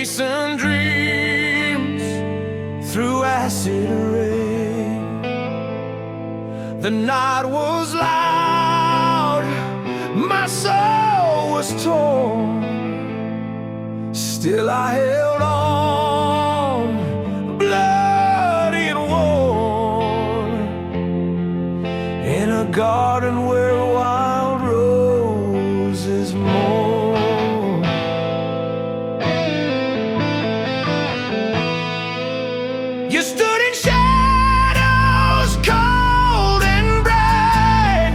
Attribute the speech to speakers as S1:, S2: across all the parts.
S1: chasing dreams through acid rain. The night was loud, my soul was torn. Still I held on, bloody and worn, in a garden where wild roses mourn. You stood in shadows, cold and bright,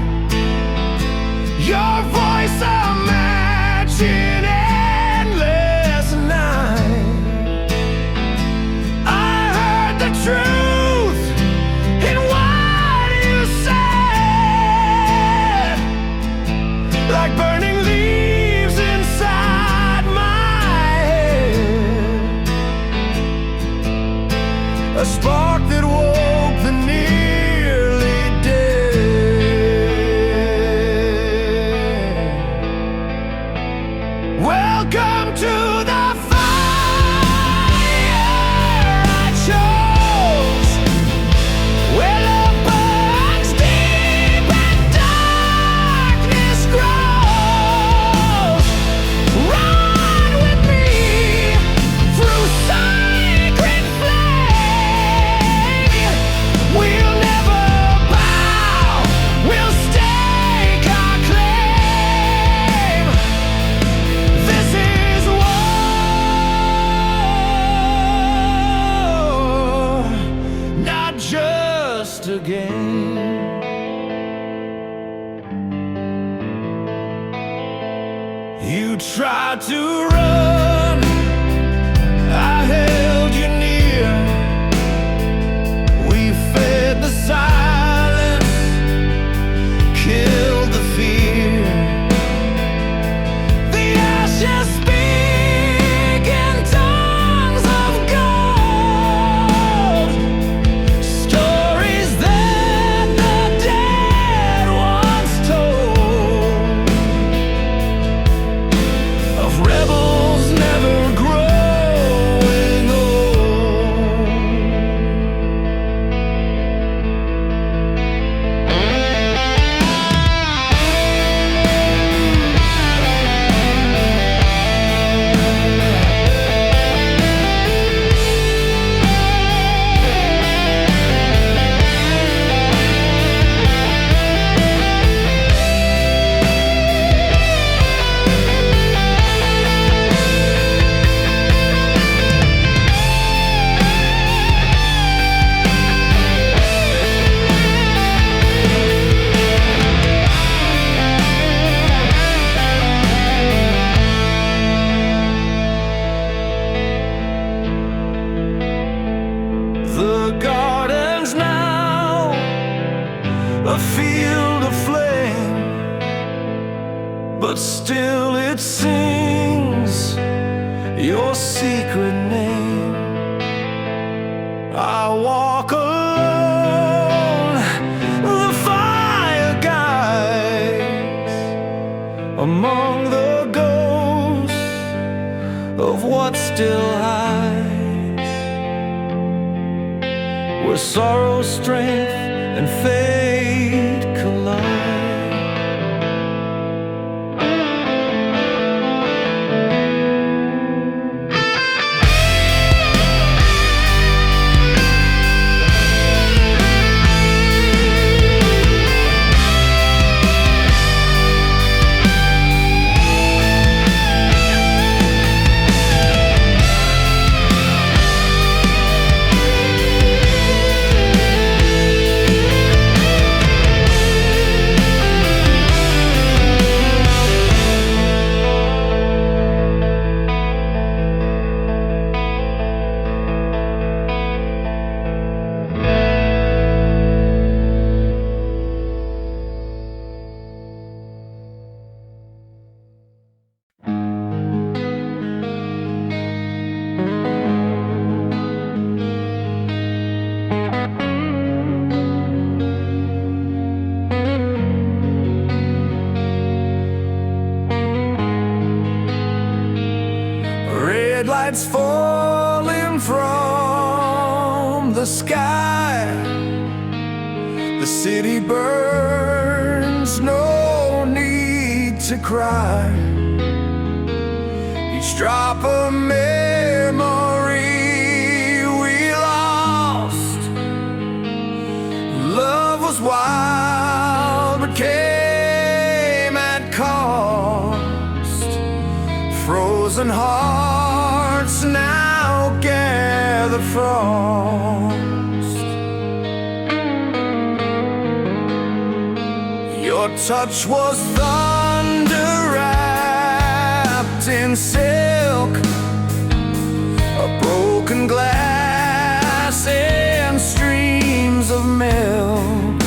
S1: your voice a match in endless night. I heard the truth in what you said, like burning leaves inside my head. A spark that woke the nearly dead. Welcome to the fire I chose, where love burns deep and darkness grows. Run with me through sacred flame. We'll never bow, we'll stake our claim. This is war, not just a game. You tried to run, I held you near. We fed the silence, killed the fear. The ashes speak in tongues of gold, stories that the dead once told, of rebels never growing old. The garden's now a field of flame, but still it sings your secret name. I walk alone, the fire guides, among the ghosts of what still hides, where sorrow, strength, and fate collide. lights falling from the sky. The city burns, no need to cry. Each drop of memory we lost. Love was wild but came at cost. Frozen hearts now gather frost. Your touch was thunder wrapped in silk, a broken glass and streams of milk.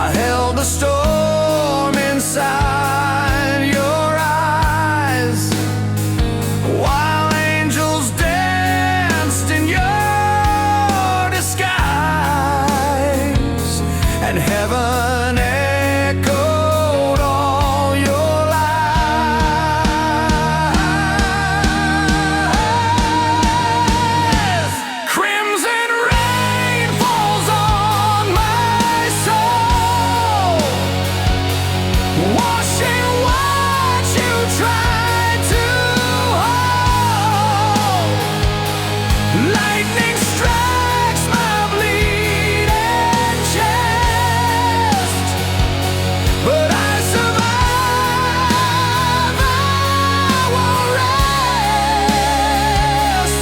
S1: I held a storm inside your eyes, while angels danced in your disguise, and heaven echoed all your lies. Crimson rain falls on my soul, washing what you tried to hold. Lightning strikes my bleeding chest, but I survive. I won't rest.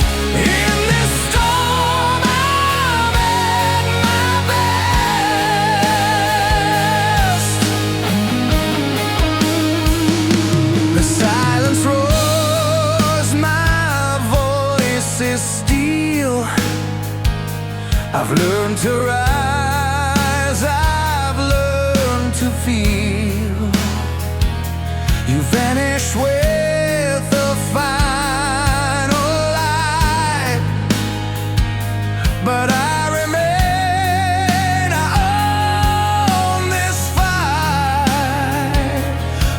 S1: In this storm I'm at my best. The silence roars, my voice is steel. I've learned to rise, I've learned to feel. You vanish with the final light, but I remain. I own this fight,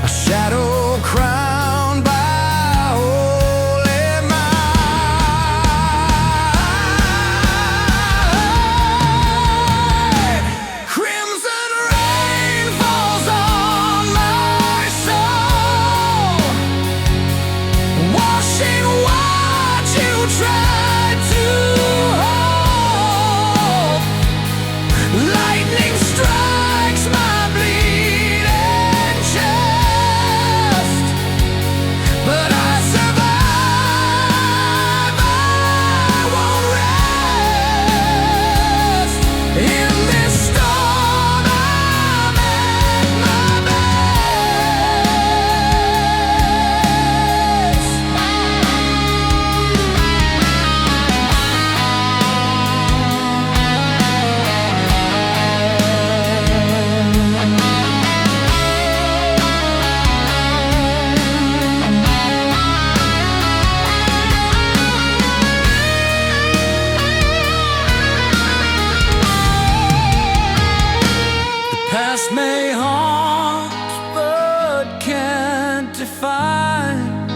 S1: a shadow crowned by holy might. Crimson rain falls on my soul, washing what you tried to hold. Lightning strikes my bleeding chest, but I survive. I won't rest. In this storm I'm at my The past may haunt, but can't define.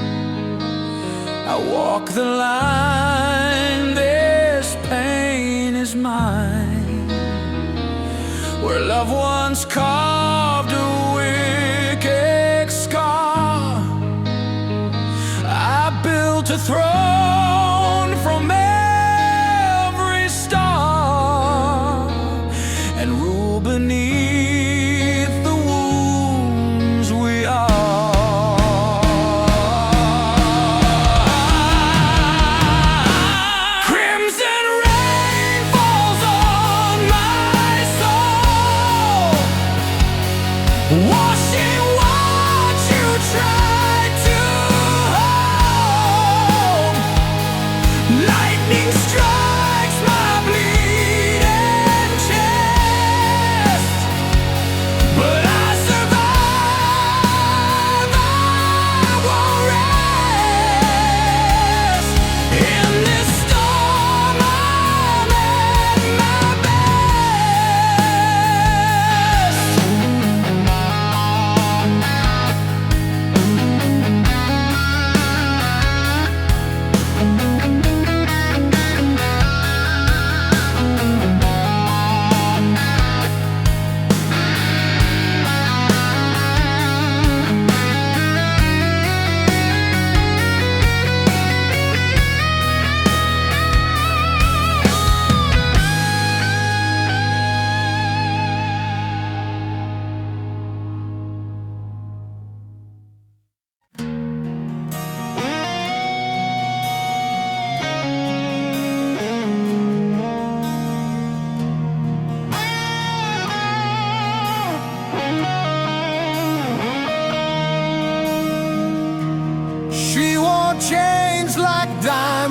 S1: I walk the line, this pain is mine. Where loved ones carved a wicked scar, I built a throne from every star, and rule beneath the wounds we are. Crimson rain falls on my soul,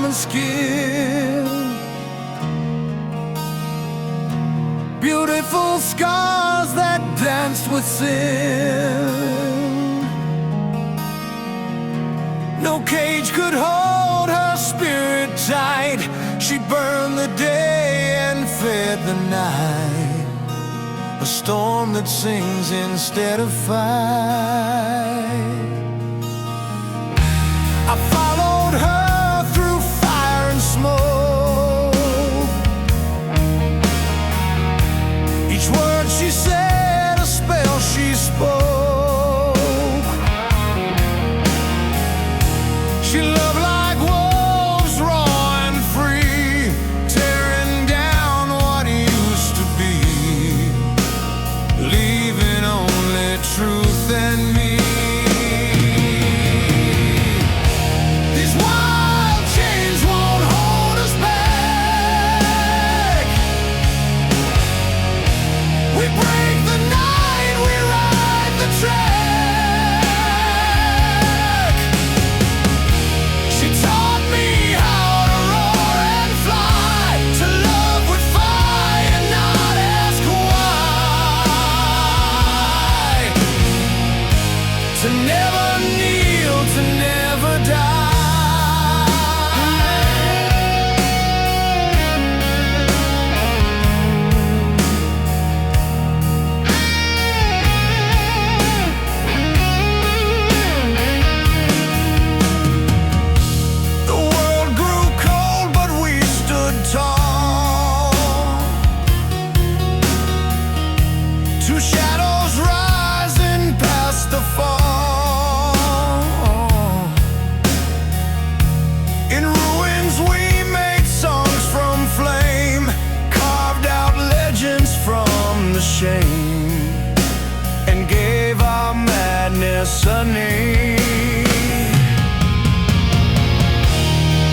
S1: common skin. Beautiful scars that danced with sin. No cage could hold her spirit tight. She burned the day and fed the night. A storm that sings instead of fight. I followed her through fire and smoke. Each word she said, a spell she spoke. She loved like wolves, raw and free, tearing down what used to be, leaving only truth and me. To never kneel, to never The world grew cold, but we stood tall. Two shadows rising past the fall. Shame and gave our madness a name.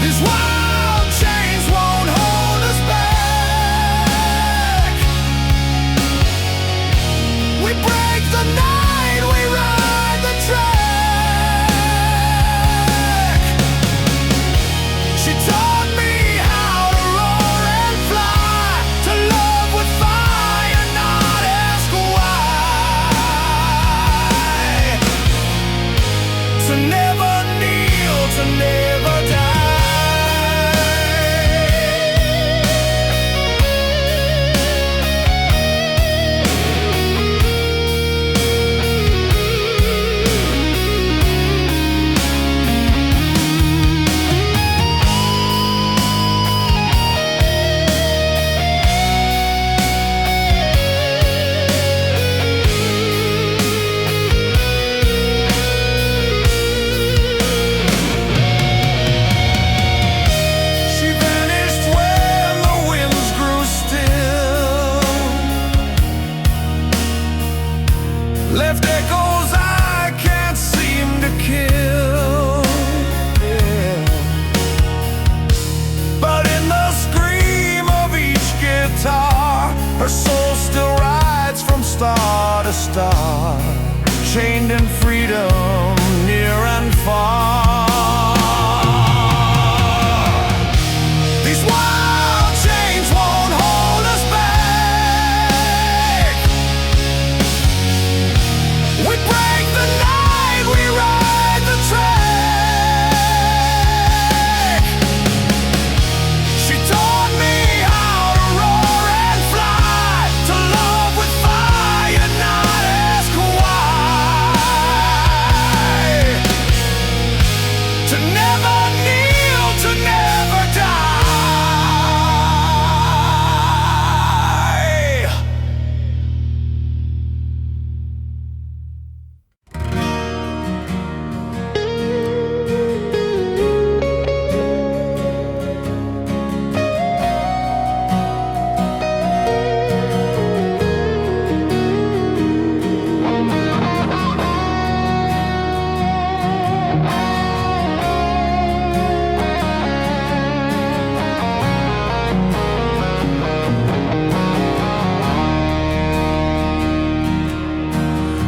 S1: These wild chains won't hold us back. We break the night, we ride the track. She taught me how to roar and fly, to love with fire. To never kneel, to never left echoes I can't seem to kill. Yeah. But in the scream of each guitar, her soul still rides from star to star, chained in freedom near and far. These wild chains won't hold us back. We break the night, we ride the track. She taught me how to roar and fly, to love with fire, not ask why. To never kneel, to never die.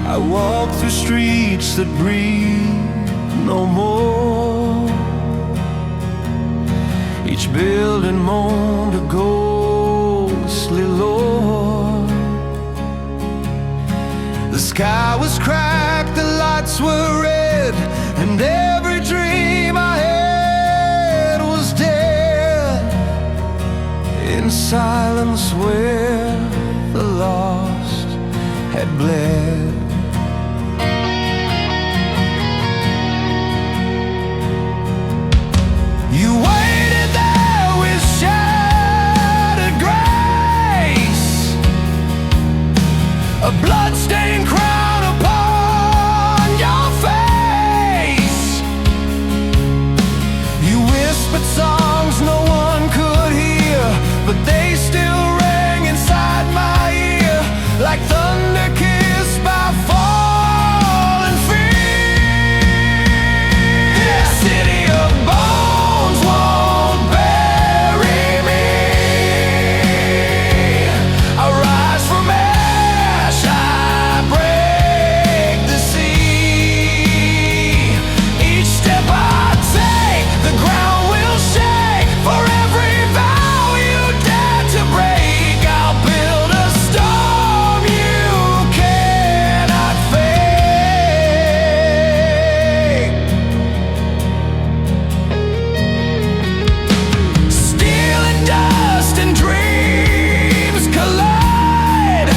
S1: I walk through streets that breathe no more. Each building moaned a ghostly lore. The sky was cracked, the lights were red, and every dream I had was dead. In silence where the lost had bled. You waited there with shattered grace, a bloodstained crown upon your face. You whispered songs no one could hear, but they still rang inside my ear like thunder kissed by falling fear. This city of bones won't bury me. I rise from ash, I break the sea. Each step I take, the ground will shake. For every vow you dare to break, I'll build a storm you cannot fake. Steel and dust and dreams collide,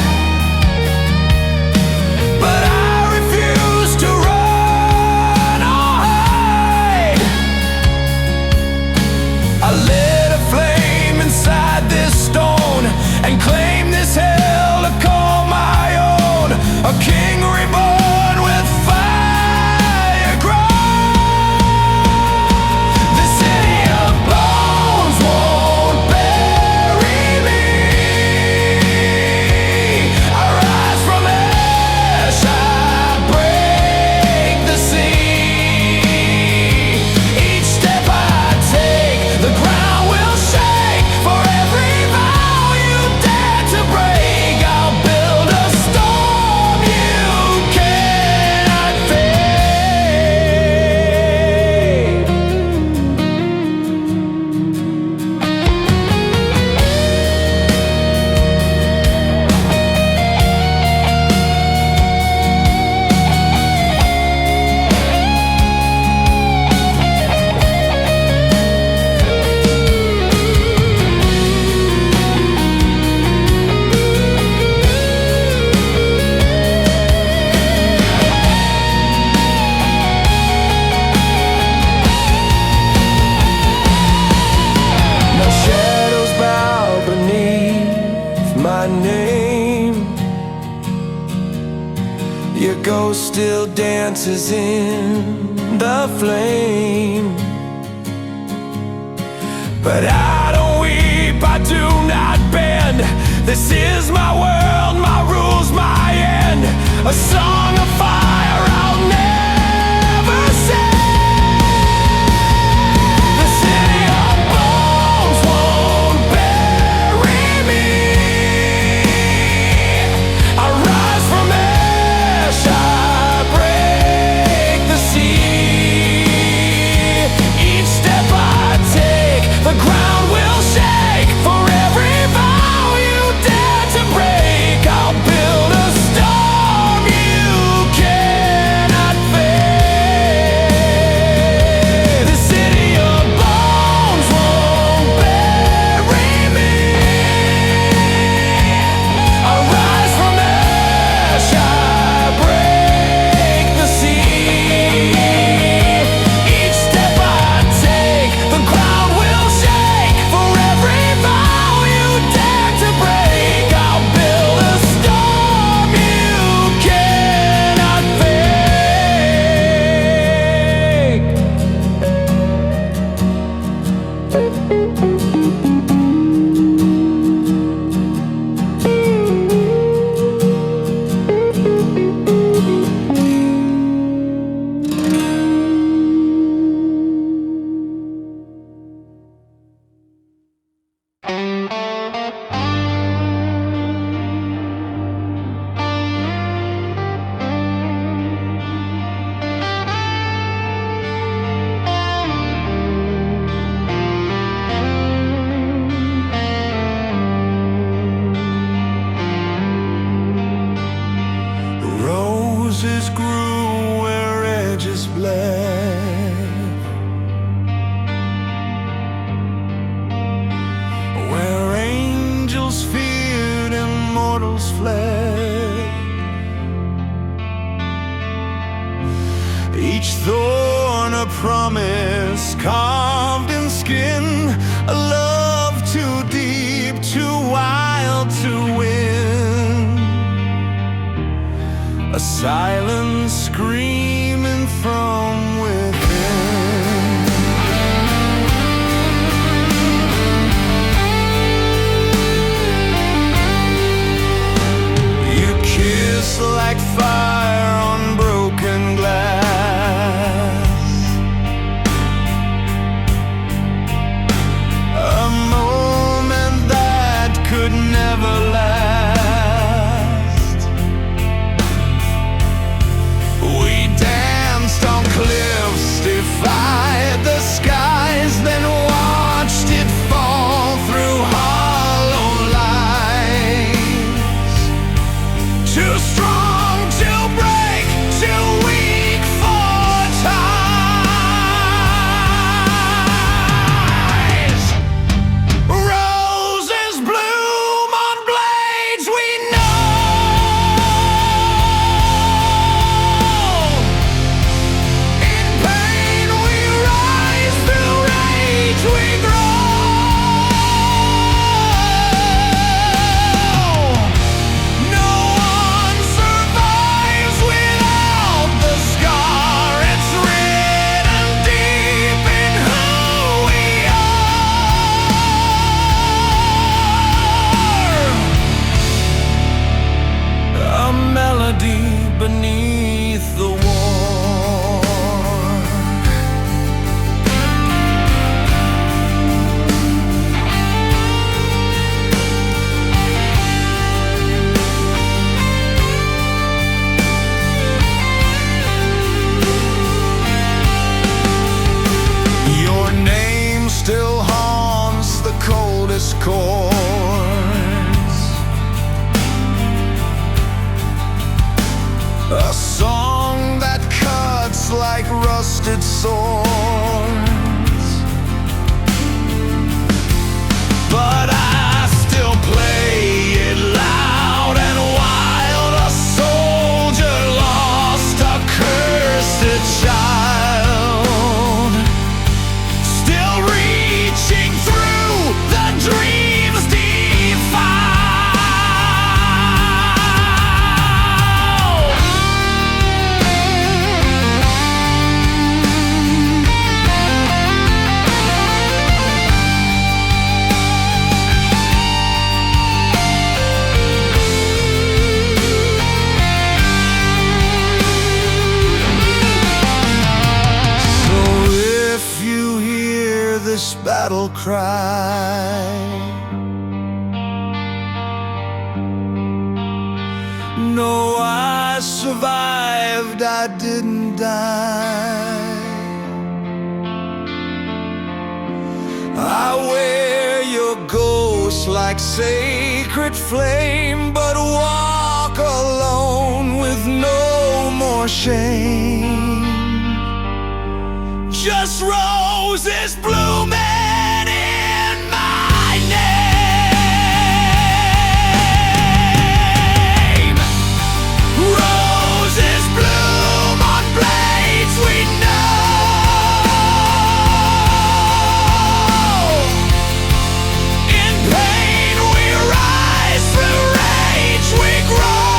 S1: but I refuse to run or hide. I lit a flame inside this stone and claim this hell to call my own. A king reborn with fire grown. The city of bones won't bury me. I rise from ash, I break the sea. Each step I take, the ground will shake. For every vow you dare to break, I'll build a storm you cannot fade. Now shadows bow beneath my name. Your ghost still dances in the flame. But I don't weep, I do not bend. This is my world, my rules, my end. A song of fire I'll never sing. The city of bones won't bury me. I rise from ash, I break the sea. Each step I take, the ground will shake. For every vow you dare to break, I'll build a storm you roses grew where edges bled, where angels feared and mortals fled. Each thorn a promise carved in skin, a love too deep, too wild to win, a silence screaming from within. You kiss like fire on broken glass, a moment that could never last. We danced on cliffs, defied the skies, then watched it fall through hollow lines. Too strong to break, too weak for ties. Roses bloom on blades we know. In pain we rise, through rage we grow. No one survives without the scar. It's written deep in who we are. A melody beneath the war. Your name still haunts the coldest chords, a song that cuts like rusted swords. But I still play it loud and wild, a soldier lost, a cursed child, still reaching through the dreams defiled. So if you hear this battle cry, no, I survived, I didn't die. I wear your ghost like sacred flame, but walk alone with no more shame. Just roses blooming in my name. Roses bloom on blades we know. In pain we rise, through rage we grow.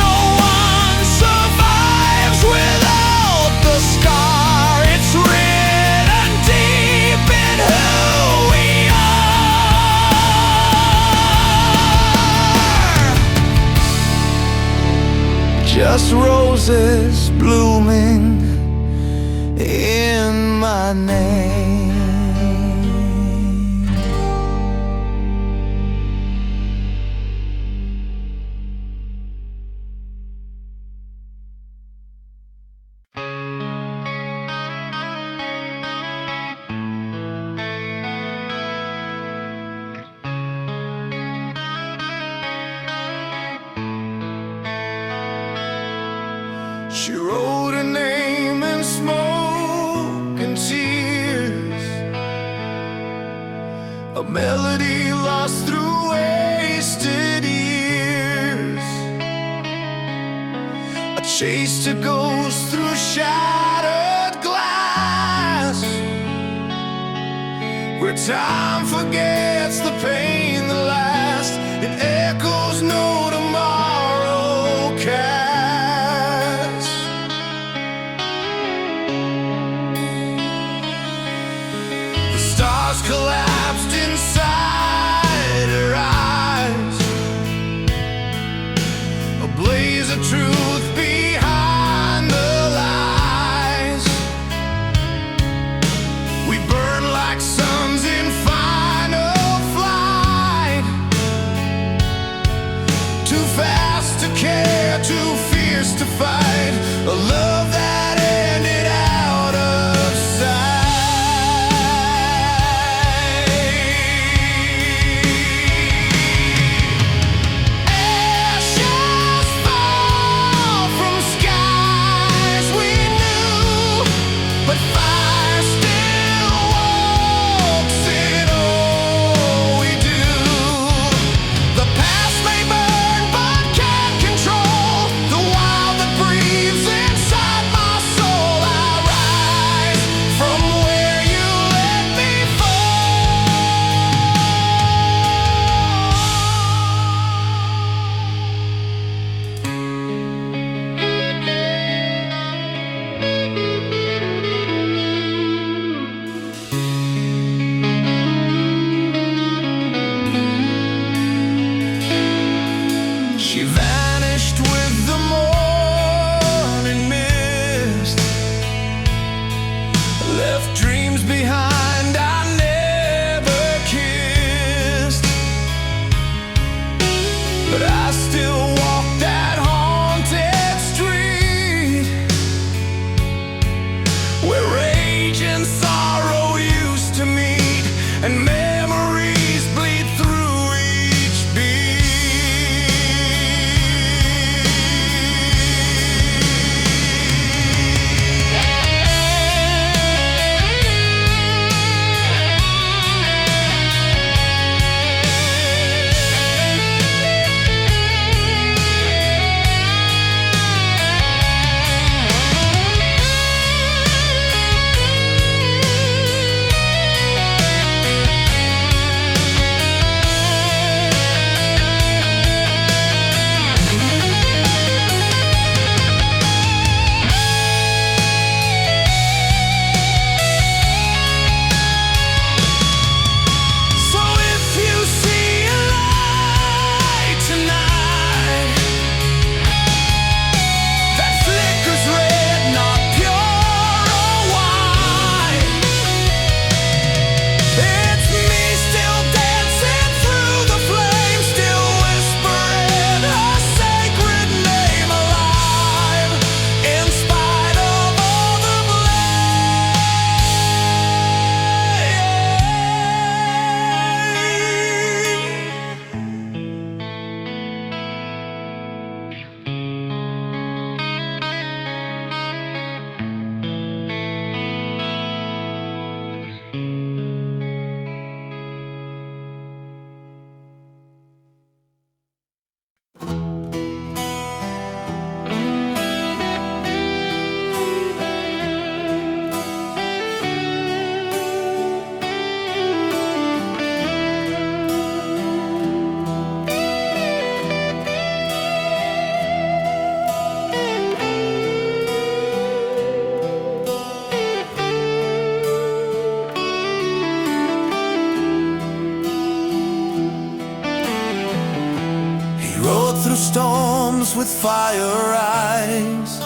S1: No one survives without the scar. It's written deep in who we are. Just roses blooming in my name. a melody lost through wasted years, a chase to ghosts through shattered glass, where time forgets the pain that lasts. It echoes no tomorrow casts. The stars collapsed inside her eyes, a blaze of truth behind the lies. We burn like suns in final flight, too fast to care, too fierce to fight, a love that ended out of sight. Ashes fall from skies we knew, but fire still walks in all we do. The past may burn but can't control the wild that breathes inside my soul. I rise from where you let me She vanished with the morning mist, left dreams behind I never kissed. But I still walk that haunted street, where rage and sorrow used to meet, and memories bleed through each beat. So if you see a light tonight that flickers red, not pure or white, it's me still dancing through the flames, still whispering her sacred name alive, in spite of all the He rode through storms with fire eyes,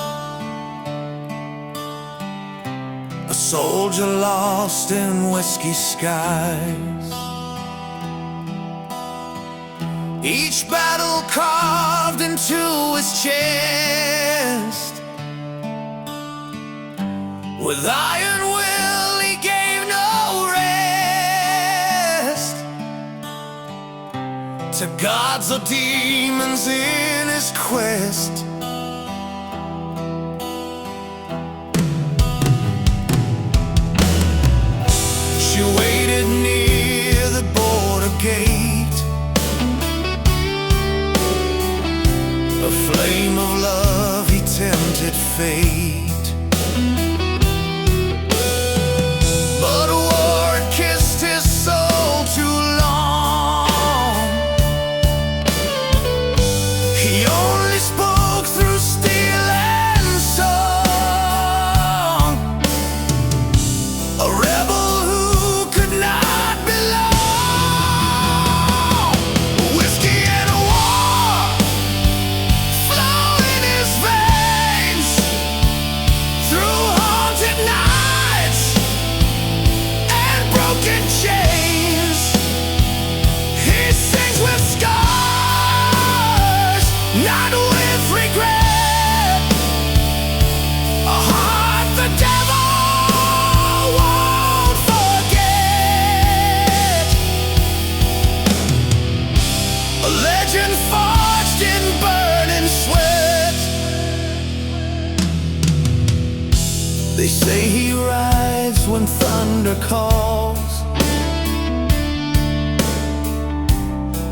S1: a soldier lost in whiskey skies. Each battle carved into his chest, with iron will he gave no rest to gods or demons in his quest. She waited near the border flame of love he tempted fate, but war had kissed his soul too long. He only spoke through steel and song, a rebel who could not belong. Whiskey and war flow in his veins through haunted nights and broken chains. He sings with scars, not with regret, a heart the devil won't forget, a legend forged in burning sweat. They say he rides when thunder calls,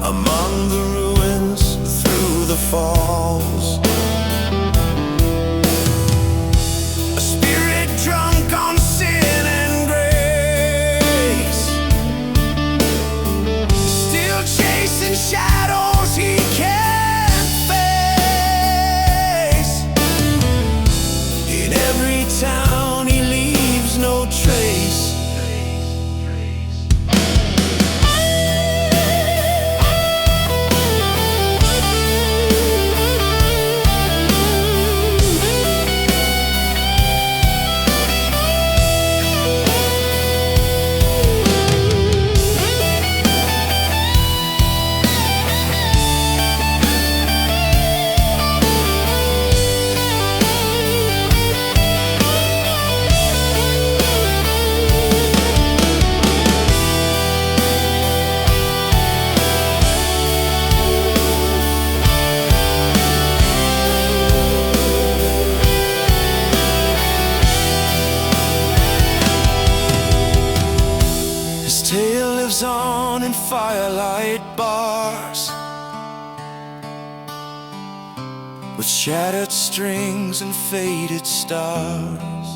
S1: among the ruins through the falls. A spirit drunk on sin and grace, still chasing shadows he can't face. In every town he leaves no trace. His tale lives on in firelight bars, with shattered strings and faded stars.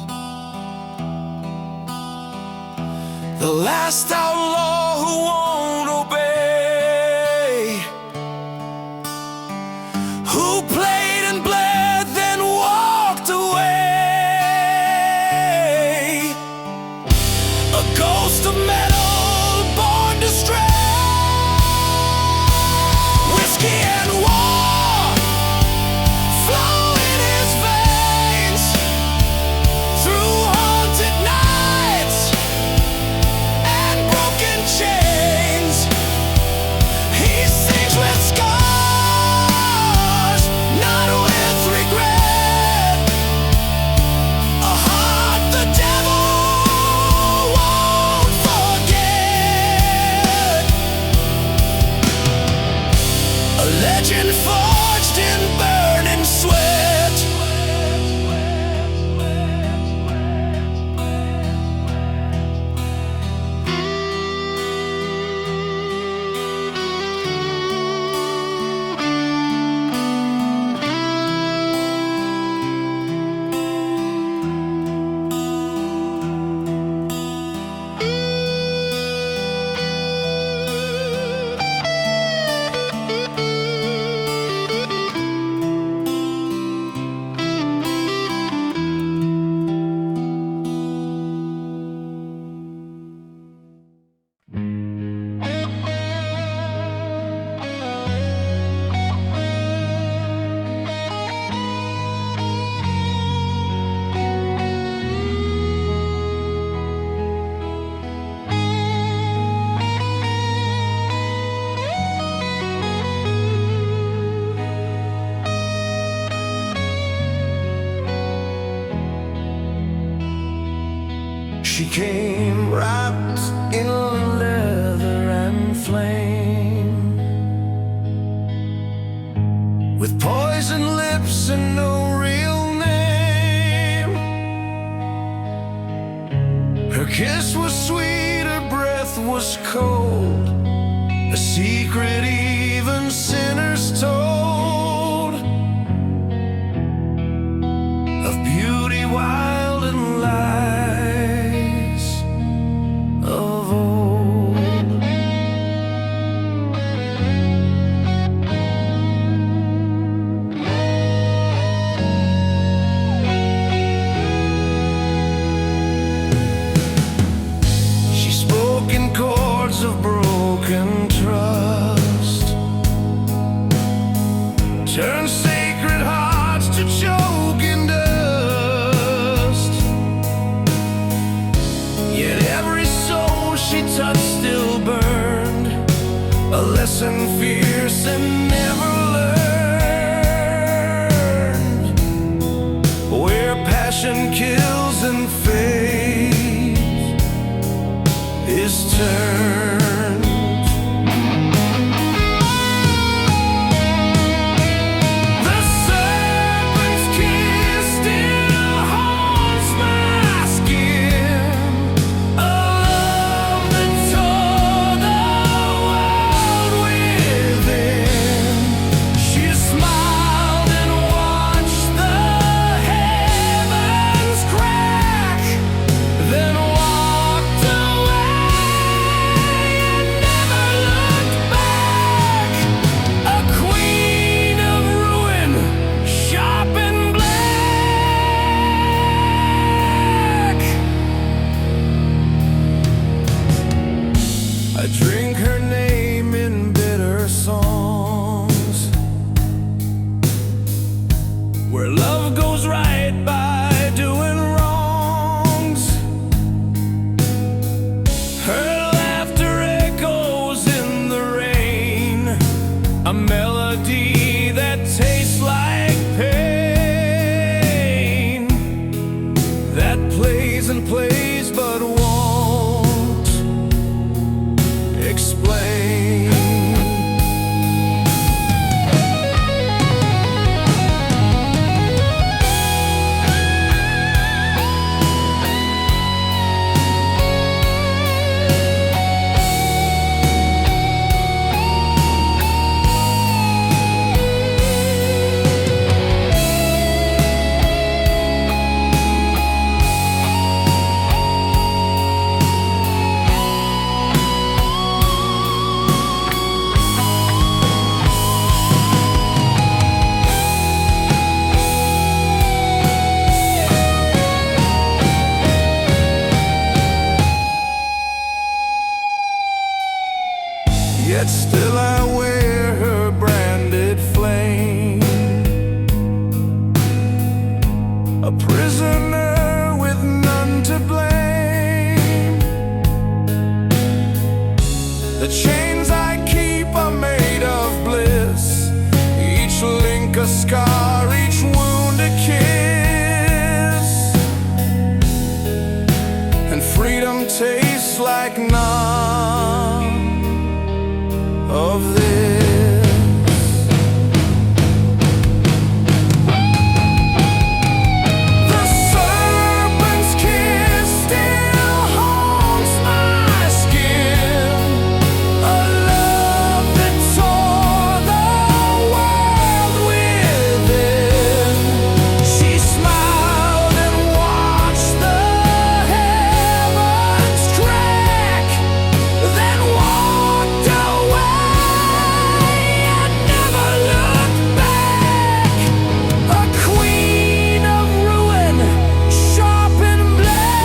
S1: The last outlaw who won't obey, who played and bled then walked away, a ghost of metal born to stray. Whiskey and war flow in his veins through haunted nights and broken chains. He sings with scars, not with regret, a heart the devil won't forget, a legend forged in burning sweat. She came wrapped in leather and flame, with poison lips and no real name. Her kiss was sweet, her breath was cold, a secret even sinners told. turn sacred hearts to choking dust. Yet every soul she touched still burned, a lesson fierce and never learned, where passion kills and faith is turned. I drink her name in bitter songs, where love goes right by doing wrongs. Her laughter echoes in the rain, a melody that tastes like pain, that plays and plays but won't explain. Yet still I wear her branded flame, a prisoner with none to blame. The chains I keep are made of bliss, each link a scar, each wound a kiss, and freedom tastes like none of this. The serpent's kiss still haunts my skin, a love that tore the world within. She smiled and watched the heavens crack, then walked away and never looked back. A queen of ruin, sharpened black.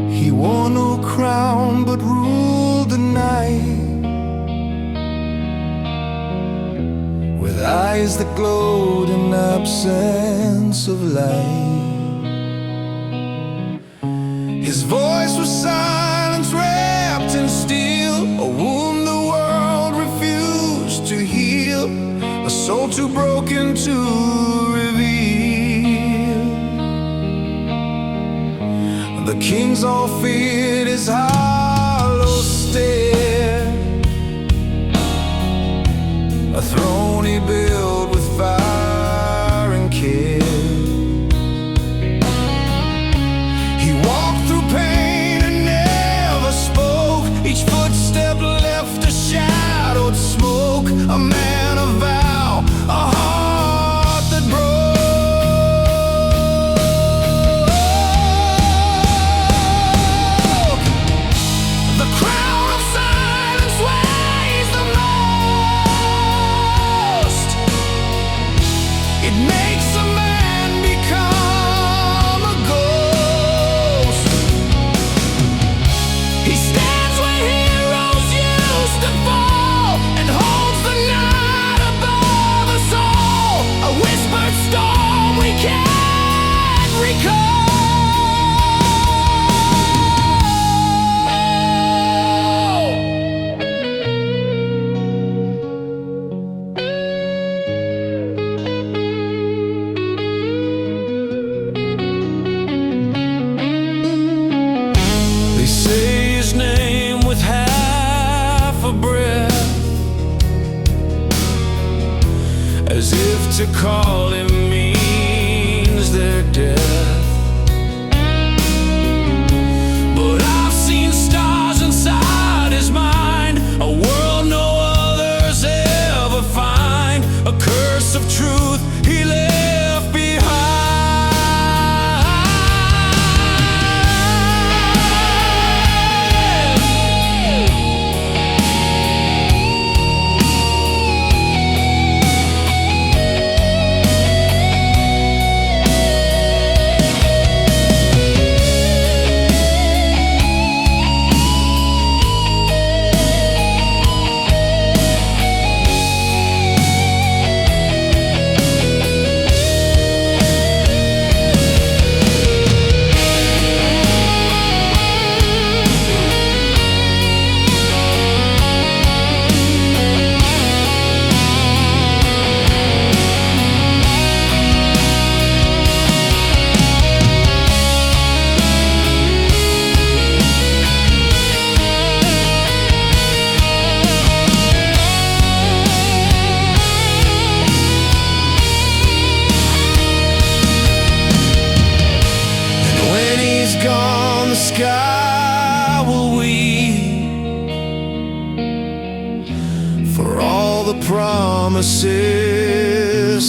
S1: He wore no crown but ruled the night, with eyes that glowed in absence of light. His voice was silence wrapped in steel, a wound the world refused to heal, a soul too broken to reveal. The kings all feared his hollow stare, a throne he built with fire and care. He walked through pain and never spoke. Each footstep left a shadowed smoke. A man of vow, a heart that broke. The crown of silence weighs the most. It makes a man become a ghost. He stands where heroes used to fall and holds the night above us all. A whispered storm we can't recall. They say his name with half a breath, as if to call him means their death. But I've seen stars inside his mind, a world no others ever find, a curse of truth he left behind. When he's gone, the sky will weep for all the promises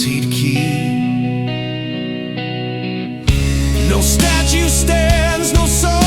S1: he'd keep. No statue stands, no sun